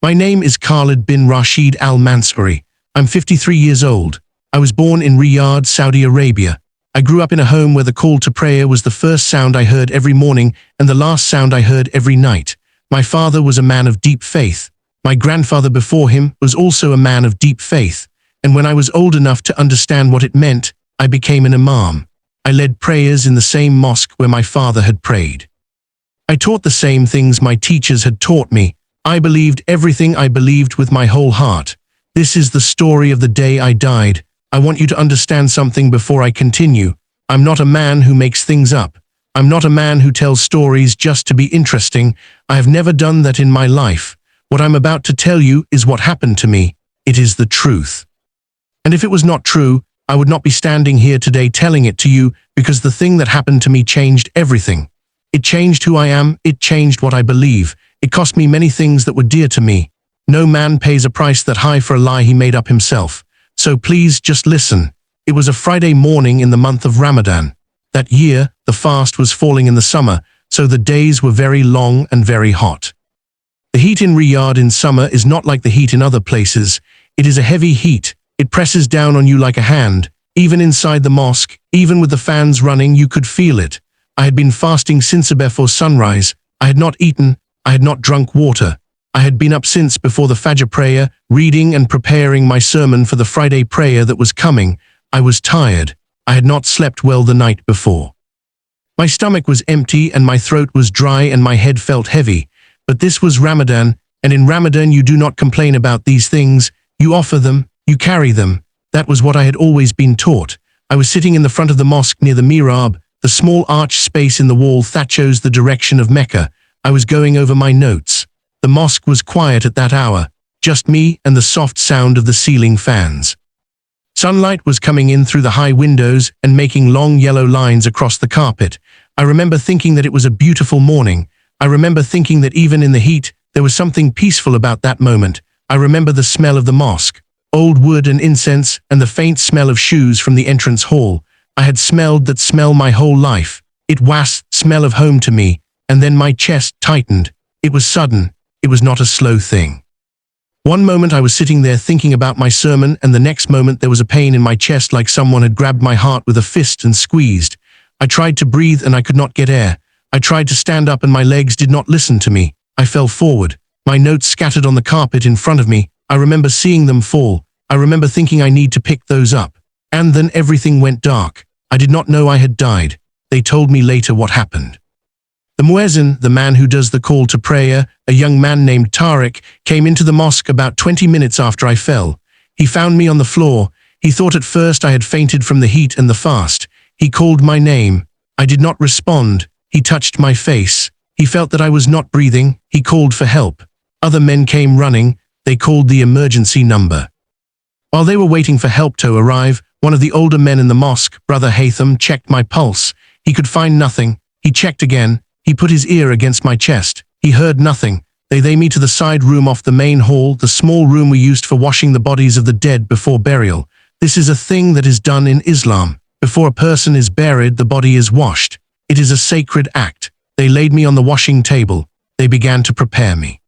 My name is Khalid bin Rashid al-Mansuri. I'm 53 years old. I was born in Riyadh, Saudi Arabia. I grew up in a home where the call to prayer was the first sound I heard every morning and the last sound I heard every night. My father was a man of deep faith. My grandfather before him was also a man of deep faith. And when I was old enough to understand what it meant, I became an Imam. I led prayers in the same mosque where my father had prayed. I taught the same things my teachers had taught me. I believed everything I believed with my whole heart. This is the story of the day I died. I want you to understand something before I continue. I'm not a man who makes things up. I'm not a man who tells stories just to be interesting. I have never done that in my life. What I'm about to tell you is what happened to me. It is the truth. And if it was not true, I would not be standing here today telling it to you, because the thing that happened to me changed everything. It changed who I am. It changed what I believe. It cost me many things that were dear to me. No man pays a price that high for a lie he made up himself. So please just listen. It was a Friday morning in the month of Ramadan. That year, the fast was falling in the summer, so the days were very long and very hot. The heat in Riyadh in summer is not like the heat in other places. It is a heavy heat. It presses down on you like a hand. Even inside the mosque, even with the fans running, you could feel it. I had been fasting since before sunrise. I had not eaten. I had not drunk water. I had been up since before the Fajr prayer, reading and preparing my sermon for the Friday prayer that was coming. I was tired. I had not slept well the night before. My stomach was empty and my throat was dry and my head felt heavy. But this was Ramadan, and in Ramadan you do not complain about these things. You offer them, you carry them. That was what I had always been taught. I was sitting in the front of the mosque near the mihrab, the small arch space in the wall that shows the direction of Mecca. I was going over my notes. The mosque was quiet at that hour, just me and the soft sound of the ceiling fans. Sunlight was coming in through the high windows and making long yellow lines across the carpet. I remember thinking that it was a beautiful morning. I remember thinking that even in the heat, there was something peaceful about that moment. I remember the smell of the mosque, old wood and incense, and the faint smell of shoes from the entrance hall. I had smelled that smell my whole life. It was smell of home to me. And then my chest tightened. It was sudden. It was not a slow thing. One moment I was sitting there thinking about my sermon, and the next moment there was a pain in my chest like someone had grabbed my heart with a fist and squeezed. I tried to breathe and I could not get air. I tried to stand up and my legs did not listen to me. I fell forward. My notes scattered on the carpet in front of me. I remember seeing them fall. I remember thinking I need to pick those up. And then everything went dark. I did not know I had died. They told me later what happened. The muezzin, the man who does the call to prayer, a young man named Tariq, came into the mosque about 20 minutes after I fell. He found me on the floor. He thought at first I had fainted from the heat and the fast. He called my name. I did not respond. He touched my face. He felt that I was not breathing. He called for help. Other men came running. They called the emergency number. While they were waiting for help to arrive, one of the older men in the mosque, Brother Haytham, checked my pulse. He could find nothing. He checked again. He put his ear against my chest. He heard nothing. They led me to the side room off the main hall, the small room we used for washing the bodies of the dead before burial. This is a thing that is done in Islam. Before a person is buried, the body is washed. It is a sacred act. They laid me on the washing table. They began to prepare me.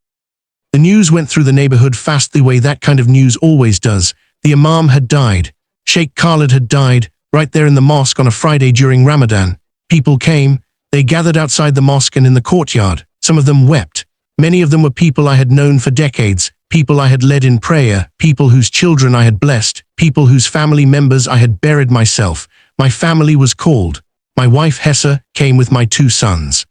The news went through the neighborhood fast, the way that kind of news always does. The Imam had died. Sheikh Khalid had died, right there in the mosque on a Friday during Ramadan. People came. They gathered outside the mosque and in the courtyard. Some of them wept. Many of them were people I had known for decades, people I had led in prayer, people whose children I had blessed, people whose family members I had buried myself. My family was called. My wife Hessa came with my 2 sons.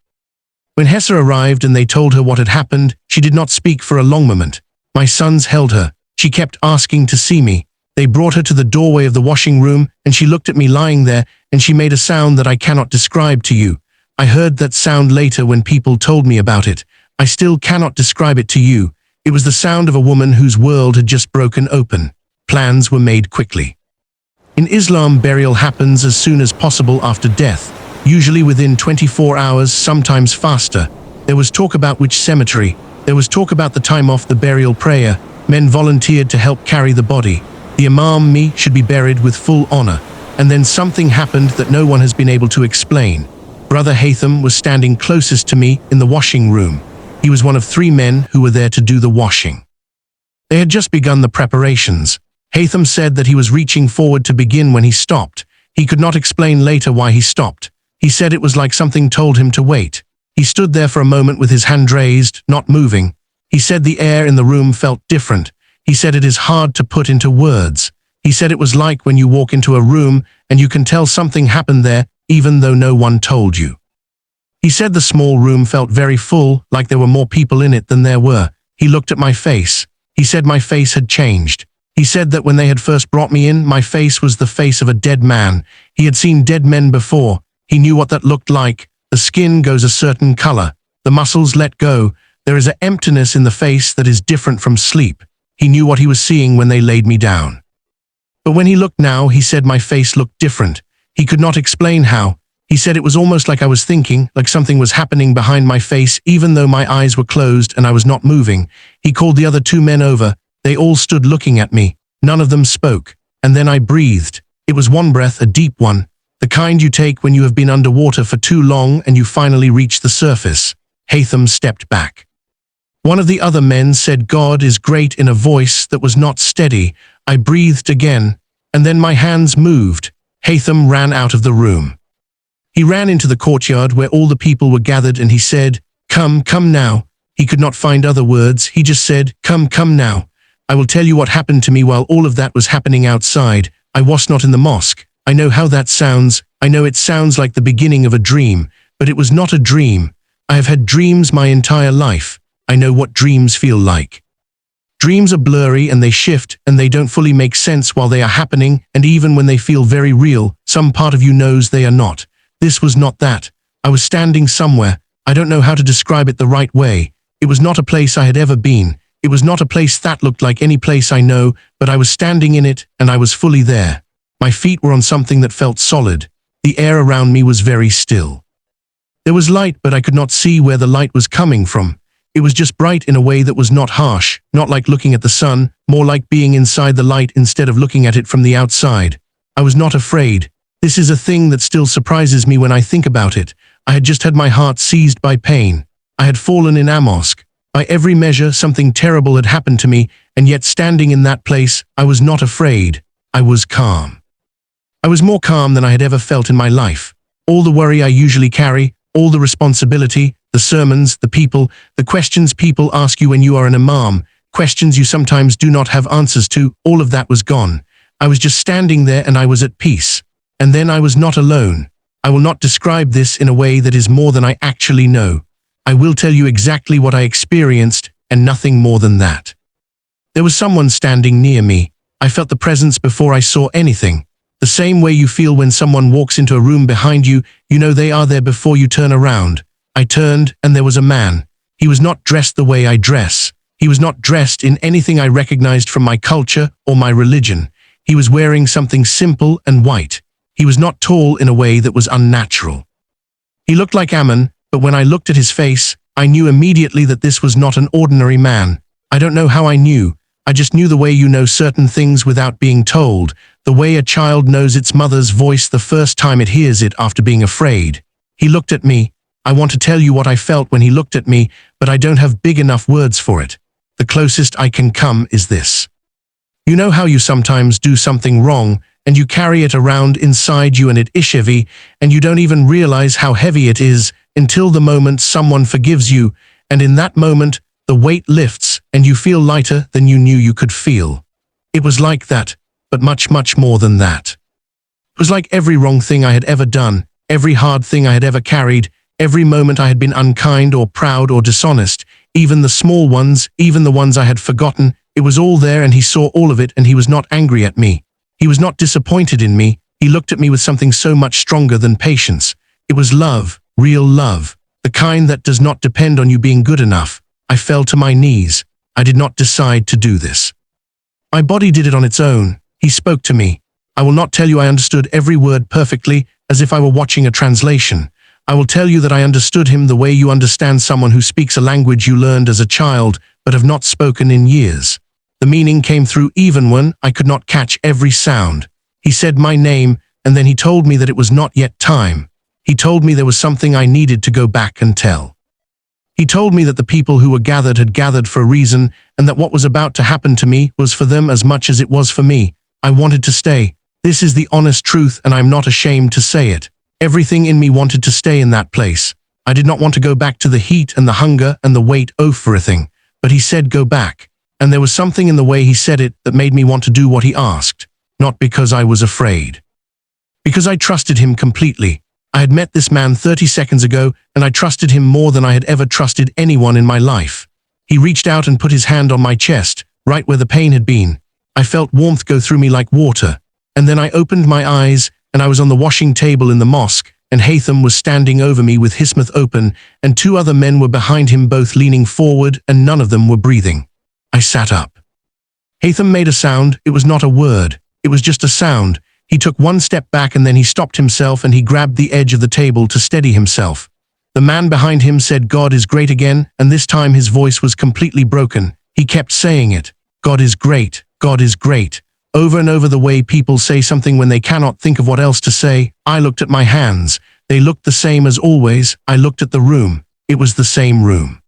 When Hessa arrived and they told her what had happened, she did not speak for a long moment. My sons held her. She kept asking to see me. They brought her to the doorway of the washing room and she looked at me lying there and she made a sound that I cannot describe to you. I heard that sound later when people told me about it. I still cannot describe it to you. It was the sound of a woman whose world had just broken open. Plans were made quickly. In Islam, burial happens as soon as possible after death, usually within 24 hours, sometimes faster. There was talk about which cemetery. There was talk about the time of the burial prayer. Men volunteered to help carry the body. The Imam, me, should be buried with full honor. And then something happened that no one has been able to explain. Brother Haytham was standing closest to me in the washing room. He was one of 3 men who were there to do the washing. They had just begun the preparations. Haytham said that he was reaching forward to begin when he stopped. He could not explain later why he stopped. He said it was like something told him to wait. He stood there for a moment with his hand raised, not moving. He said the air in the room felt different. He said it is hard to put into words. He said it was like when you walk into a room and you can tell something happened there even though no one told you. He said the small room felt very full, like there were more people in it than there were. He looked at my face. He said my face had changed. He said that when they had first brought me in, my face was the face of a dead man. He had seen dead men before. He knew what that looked like. The skin goes a certain color. The muscles let go. There is an emptiness in the face that is different from sleep. He knew what he was seeing when they laid me down. But when he looked now, he said my face looked different. He could not explain how. He said it was almost like I was thinking, like something was happening behind my face even though my eyes were closed and I was not moving. He called the other two men over. They all stood looking at me. None of them spoke. And then I breathed. It was one breath, a deep one. The kind you take when you have been underwater for too long and you finally reach the surface. Haytham stepped back. One of the other men said God is great in a voice that was not steady. I breathed again, and then my hands moved. Haytham ran out of the room. He ran into the courtyard where all the people were gathered and he said, "Come, come now." He could not find other words. He just said, "Come, come now. I will tell you what happened to me while all of that was happening outside. I was not in the mosque. I know how that sounds. I know it sounds like the beginning of a dream, but it was not a dream. I have had dreams my entire life. I know what dreams feel like. Dreams are blurry and they shift and they don't fully make sense while they are happening, and even when they feel very real, some part of you knows they are not. This was not that. I was standing somewhere. I don't know how to describe it the right way. It was not a place I had ever been. It was not a place that looked like any place I know, but I was standing in it and I was fully there. My feet were on something that felt solid. The air around me was very still. There was light, but I could not see where the light was coming from. It was just bright in a way that was not harsh, not like looking at the sun, more like being inside the light instead of looking at it from the outside. I was not afraid. This is a thing that still surprises me when I think about it. I had just had my heart seized by pain. I had fallen in a mosque. By every measure, something terrible had happened to me, and yet standing in that place, I was not afraid. I was calm. I was more calm than I had ever felt in my life. All the worry I usually carry, all the responsibility, the sermons, the people, the questions people ask you when you are an imam, questions you sometimes do not have answers to, all of that was gone. I was just standing there and I was at peace. And then I was not alone. I will not describe this in a way that is more than I actually know. I will tell you exactly what I experienced and nothing more than that. There was someone standing near me. I felt the presence before I saw anything. The same way you feel when someone walks into a room behind you, you know they are there before you turn around. I turned and there was a man. He was not dressed the way I dress. He was not dressed in anything I recognized from my culture or my religion. He was wearing something simple and white. He was not tall in a way that was unnatural. He looked like Ammon, but when I looked at his face, I knew immediately that this was not an ordinary man. I don't know how I knew. I just knew the way you know certain things without being told, the way a child knows its mother's voice the first time it hears it after being afraid. He looked at me. I want to tell you what I felt when he looked at me, but I don't have big enough words for it. The closest I can come is this. You know how you sometimes do something wrong, and you carry it around inside you and it is heavy, and you don't even realize how heavy it is until the moment someone forgives you, and in that moment, the weight lifts and you feel lighter than you knew you could feel. It was like that, but much, much more than that. It was like every wrong thing I had ever done, every hard thing I had ever carried, every moment I had been unkind or proud or dishonest, even the small ones, even the ones I had forgotten, it was all there and he saw all of it and he was not angry at me. He was not disappointed in me. He looked at me with something so much stronger than patience. It was love, real love, the kind that does not depend on you being good enough. I fell to my knees. I did not decide to do this. My body did it on its own. He spoke to me. I will not tell you I understood every word perfectly, as if I were watching a translation. I will tell you that I understood him the way you understand someone who speaks a language you learned as a child, but have not spoken in years. The meaning came through even when I could not catch every sound. He said my name, and then he told me that it was not yet time. He told me there was something I needed to go back and tell. He told me that the people who were gathered had gathered for a reason, and that what was about to happen to me was for them as much as it was for me. I wanted to stay. This is the honest truth, and I'm not ashamed to say it. Everything in me wanted to stay in that place. I did not want to go back to the heat and the hunger and the wait for a thing. But he said go back. And there was something in the way he said it that made me want to do what he asked. Not because I was afraid. Because I trusted him completely. I had met this man 30 seconds ago, and I trusted him more than I had ever trusted anyone in my life. He reached out and put his hand on my chest, right where the pain had been. I felt warmth go through me like water. And then I opened my eyes, and I was on the washing table in the mosque, and Haytham was standing over me with his mouth open, and 2 other men were behind him, both leaning forward, and none of them were breathing. I sat up. Haytham made a sound. It was not a word. It was just a sound. He took 1 step back, and then he stopped himself, and he grabbed the edge of the table to steady himself. The man behind him said, "God is great" again, and this time his voice was completely broken. He kept saying it. God is great. God is great. Over and over, the way people say something when they cannot think of what else to say. I looked at my hands. They looked the same as always. I looked at the room. It was the same room.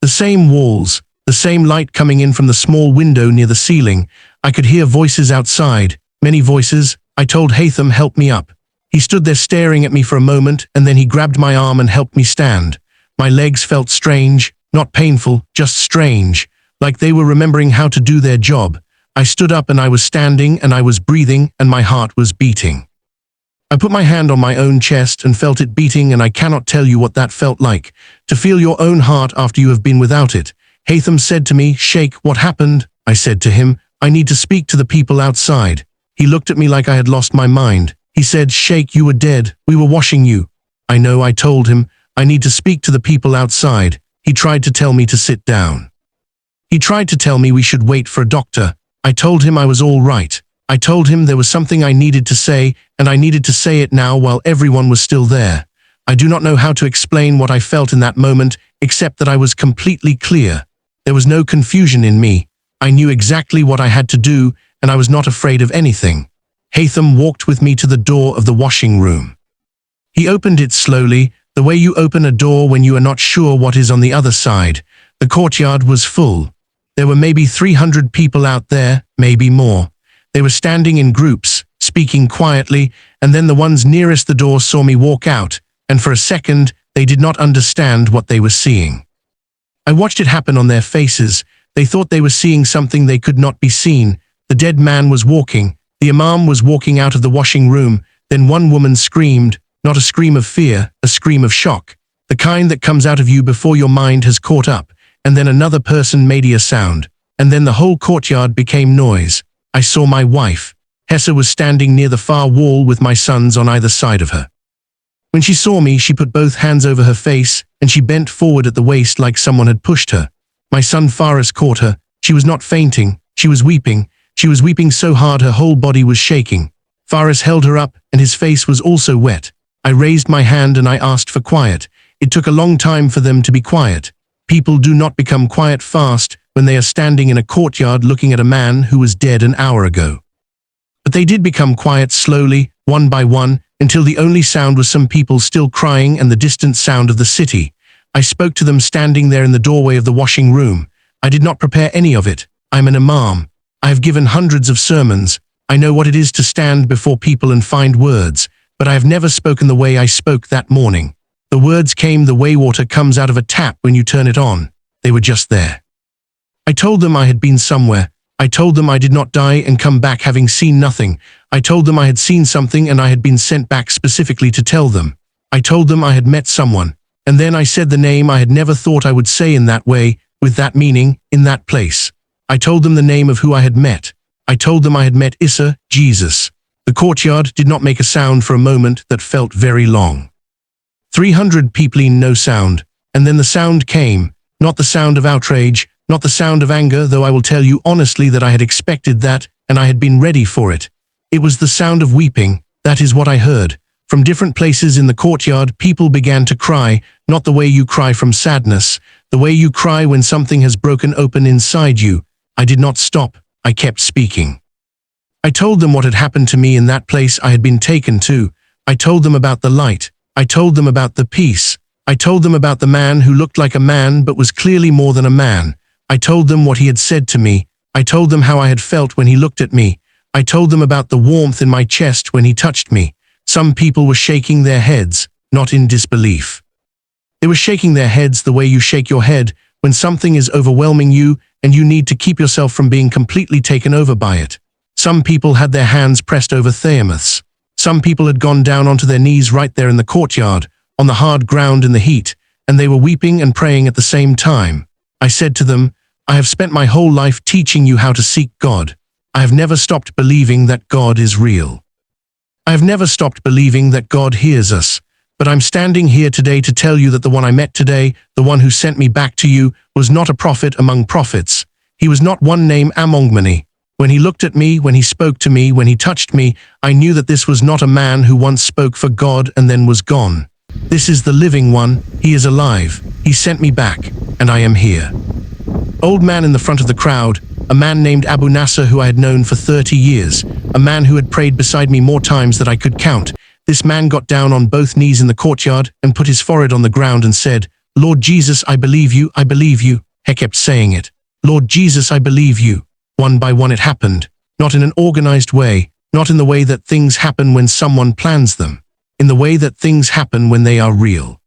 The same walls. The same light coming in from the small window near the ceiling. I could hear voices outside. Many voices. I told Haytham, "Help me up." He stood there staring at me for a moment, and then he grabbed my arm and helped me stand. My legs felt strange, not painful, just strange, like they were remembering how to do their job. I stood up, and I was standing, and I was breathing, and my heart was beating. I put my hand on my own chest and felt it beating, and I cannot tell you what that felt like, to feel your own heart after you have been without it. Haytham said to me, "Sheikh, what happened?" I said to him, "I need to speak to the people outside." He looked at me like I had lost my mind. He said, "Sheikh, you were dead. We were washing you." I know, I told him, "I need to speak to the people outside." He tried to tell me to sit down. He tried to tell me we should wait for a doctor. I told him I was all right. I told him there was something I needed to say, and I needed to say it now while everyone was still there. I do not know how to explain what I felt in that moment, except that I was completely clear. There was no confusion in me. I knew exactly what I had to do, and I was not afraid of anything. Haytham walked with me to the door of the washing room. He opened it slowly, the way you open a door when you are not sure what is on the other side. The courtyard was full. There were maybe 300 people out there, maybe more. They were standing in groups, speaking quietly, and then the ones nearest the door saw me walk out, and for a second, they did not understand what they were seeing. I watched it happen on their faces. They thought they were seeing something they could not be seen. The dead man was walking. The Imam was walking out of the washing room. Then one woman screamed, not a scream of fear, a scream of shock, the kind that comes out of you before your mind has caught up. And then another person made a sound, and then the whole courtyard became noise. I saw my wife. Hessa was standing near the far wall with my sons on either side of her. When she saw me, she put both hands over her face, and she bent forward at the waist like someone had pushed her. My son Faris caught her. She was not fainting. She was weeping. She was weeping so hard her whole body was shaking. Faris held her up, and his face was also wet. I raised my hand and I asked for quiet. It took a long time for them to be quiet. People do not become quiet fast when they are standing in a courtyard looking at a man who was dead an hour ago. But they did become quiet slowly, one by one, until the only sound was some people still crying and the distant sound of the city. I spoke to them standing there in the doorway of the washing room. I did not prepare any of it. I'm an imam. I have given hundreds of sermons. I know what it is to stand before people and find words, but I have never spoken the way I spoke that morning. The words came the way water comes out of a tap when you turn it on. They were just there. I told them I had been somewhere. I told them I did not die and come back having seen nothing. I told them I had seen something and I had been sent back specifically to tell them. I told them I had met someone. And then I said the name I had never thought I would say in that way, with that meaning, in that place. I told them the name of who I had met. I told them I had met Isa, Jesus. The courtyard did not make a sound for a moment that felt very long. 300 people in no sound, and then the sound came, not the sound of outrage, not the sound of anger, though I will tell you honestly that I had expected that, and I had been ready for it. It was the sound of weeping. That is what I heard. From different places in the courtyard, people began to cry, not the way you cry from sadness, the way you cry when something has broken open inside you. I did not stop. I kept speaking. I told them what had happened to me in that place I had been taken to. I told them about the light. I told them about the peace. I told them about the man who looked like a man but was clearly more than a man. I told them what he had said to me. I told them how I had felt when he looked at me. I told them about the warmth in my chest when he touched me. Some people were shaking their heads, not in disbelief. They were shaking their heads the way you shake your head when something is overwhelming you and you need to keep yourself from being completely taken over by it. Some people had their hands pressed over thermos. Some people had gone down onto their knees right there in the courtyard, on the hard ground in the heat, and they were weeping and praying at the same time. I said to them, I have spent my whole life teaching you how to seek God. I have never stopped believing that God is real. I have never stopped believing that God hears us. But I'm standing here today to tell you that the one I met today, the one who sent me back to you, was not a prophet among prophets. He was not one name among many. When he looked at me, when he spoke to me, when he touched me, I knew that this was not a man who once spoke for God and then was gone. This is the living one. He is alive. He sent me back, and I am here. Old man in the front of the crowd, a man named Abu Nasser who I had known for 30 years, a man who had prayed beside me more times than I could count. This man got down on both knees in the courtyard and put his forehead on the ground and said, Lord Jesus, I believe you, I believe you. He kept saying it. Lord Jesus, I believe you. One by one it happened, not in an organized way, not in the way that things happen when someone plans them, in the way that things happen when they are real.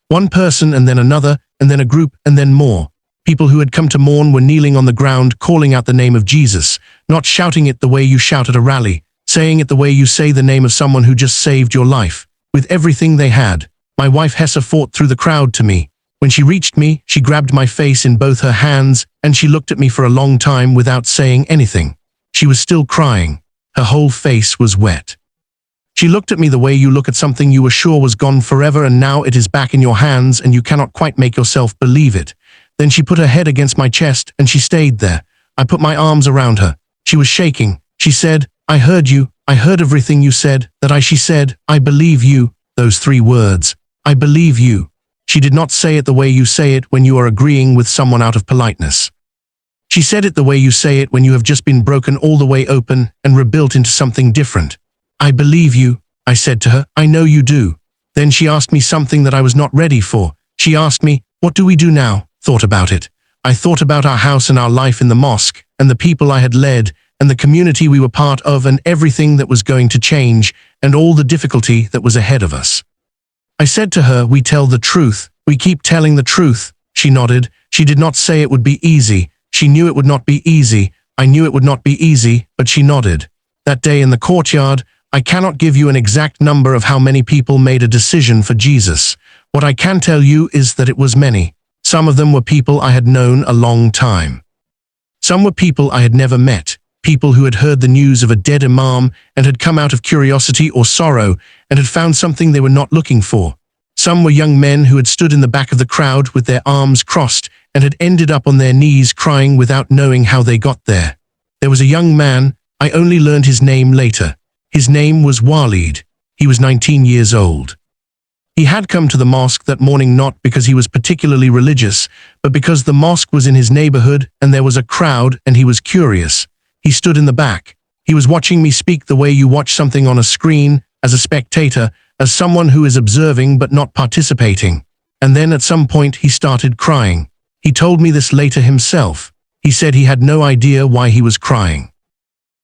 One person and then another, and then a group, and then more. People who had come to mourn were kneeling on the ground, calling out the name of Jesus, not shouting it the way you shout at a rally, saying it the way you say the name of someone who just saved your life, with everything they had. My wife Hessa fought through the crowd to me. When she reached me, she grabbed my face in both her hands, and she looked at me for a long time without saying anything. She was still crying. Her whole face was wet. She looked at me the way you look at something you were sure was gone forever and now it is back in your hands and you cannot quite make yourself believe it. Then she put her head against my chest and she stayed there. I put my arms around her. She was shaking. She said, I heard you. I heard everything you said. She said, I believe you. Those 3 words. I believe you. She did not say it the way you say it when you are agreeing with someone out of politeness. She said it the way you say it when you have just been broken all the way open and rebuilt into something different. I believe you, I said to her. I know you do. Then she asked me something that I was not ready for. She asked me, what do we do now? Thought about it. I thought about our house and our life in the mosque, and the people I had led, and the community we were part of, and everything that was going to change, and all the difficulty that was ahead of us. I said to her, we tell the truth. We keep telling the truth. She nodded. She did not say it would be easy. She knew it would not be easy. I knew it would not be easy, but she nodded. That day in the courtyard, I cannot give you an exact number of how many people made a decision for Jesus. What I can tell you is that it was many. Some of them were people I had known a long time. Some were people I had never met, people who had heard the news of a dead Imam and had come out of curiosity or sorrow and had found something they were not looking for. Some were young men who had stood in the back of the crowd with their arms crossed and had ended up on their knees crying without knowing how they got there. There was a young man, I only learned his name later. His name was Walid. He was 19 years old. He had come to the mosque that morning not because he was particularly religious, but because the mosque was in his neighborhood and there was a crowd and he was curious. He stood in the back. He was watching me speak the way you watch something on a screen, as a spectator, as someone who is observing but not participating. And then at some point he started crying. He told me this later himself. He said he had no idea why he was crying.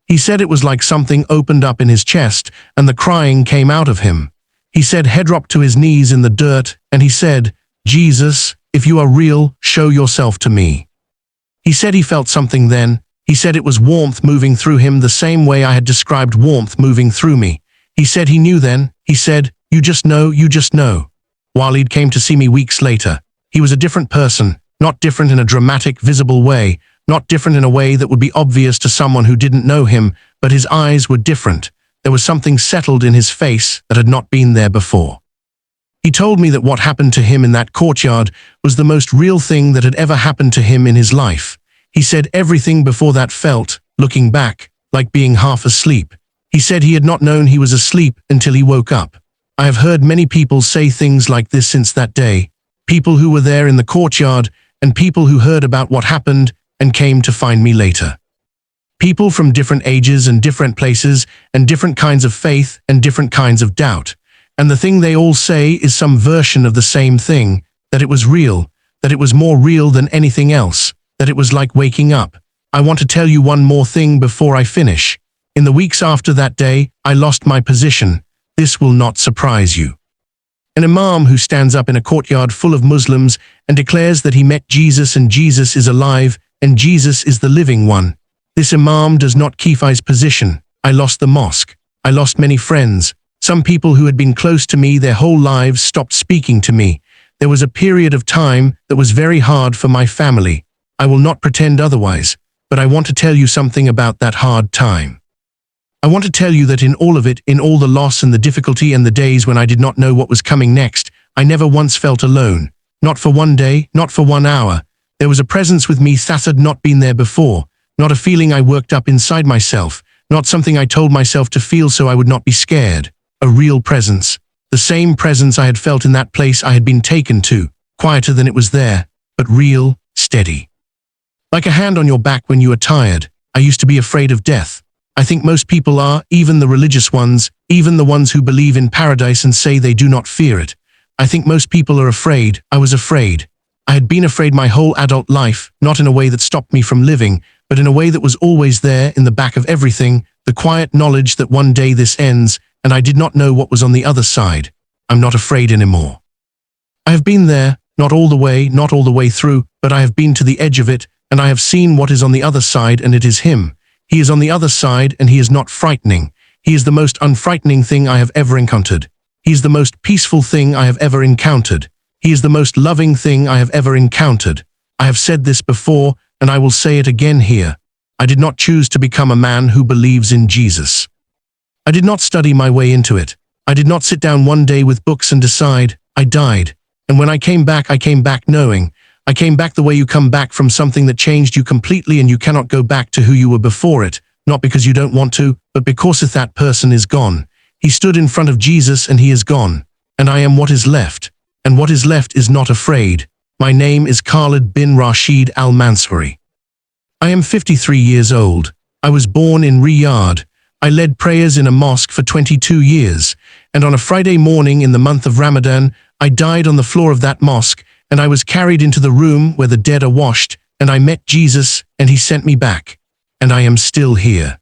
He said it was like something opened up in his chest and the crying came out of him. He said he dropped to his knees in the dirt and he said, Jesus, if you are real, show yourself to me. He said he felt something then. He said it was warmth moving through him the same way I had described warmth moving through me. He said he knew then. He said, you just know, you just know. Walid came to see me weeks later. He was a different person, not different in a dramatic, visible way, not different in a way that would be obvious to someone who didn't know him, but his eyes were different. There was something settled in his face that had not been there before. He told me that what happened to him in that courtyard was the most real thing that had ever happened to him in his life. He said everything before that felt, looking back, like being half asleep. He said he had not known he was asleep until he woke up. I have heard many people say things like this since that day. People who were there in the courtyard and people who heard about what happened and came to find me later. People from different ages and different places and different kinds of faith and different kinds of doubt. And the thing they all say is some version of the same thing, that it was real, that it was more real than anything else, that it was like waking up. I want to tell you one more thing before I finish. In the weeks after that day, I lost my position. This will not surprise you. An Imam who stands up in a courtyard full of Muslims and declares that he met Jesus and Jesus is alive and Jesus is the living one. This Imam does not keep his position. I lost the mosque. I lost many friends. Some people who had been close to me their whole lives stopped speaking to me. There was a period of time that was very hard for my family. I will not pretend otherwise, but I want to tell you something about that hard time. I want to tell you that in all of it, in all the loss and the difficulty and the days when I did not know what was coming next, I never once felt alone. Not for one day, not for 1 hour. There was a presence with me that had not been there before, not a feeling I worked up inside myself, not something I told myself to feel so I would not be scared. A real presence. The same presence I had felt in that place I had been taken to, quieter than it was there, but real, steady. Like a hand on your back when you are tired. I used to be afraid of death. I think most people are, even the religious ones, even the ones who believe in paradise and say they do not fear it. I think most people are afraid. I was afraid. I had been afraid my whole adult life, not in a way that stopped me from living, but in a way that was always there in the back of everything, the quiet knowledge that one day this ends, and I did not know what was on the other side. I'm not afraid anymore. I have been there, not all the way through, but I have been to the edge of it, and I have seen what is on the other side, and it is him. He is on the other side, and he is not frightening. He is the most unfrightening thing I have ever encountered. He is the most peaceful thing I have ever encountered. He is the most loving thing I have ever encountered. I have said this before, and I will say it again here. I did not choose to become a man who believes in Jesus. I did not study my way into it. I did not sit down one day with books and decide. I died. And when I came back knowing. I came back the way you come back from something that changed you completely, and you cannot go back to who you were before it, not because you don't want to, but because if that person is gone. He stood in front of Jesus and he is gone. And I am what is left. And what is left is not afraid. My name is Khalid bin Rashid al-Masih. I am 53 years old. I was born in Riyadh. I led prayers in a mosque for 22 years, and on a Friday morning in the month of Ramadan, I died on the floor of that mosque, and I was carried into the room where the dead are washed, and I met Jesus, and he sent me back. And I am still here.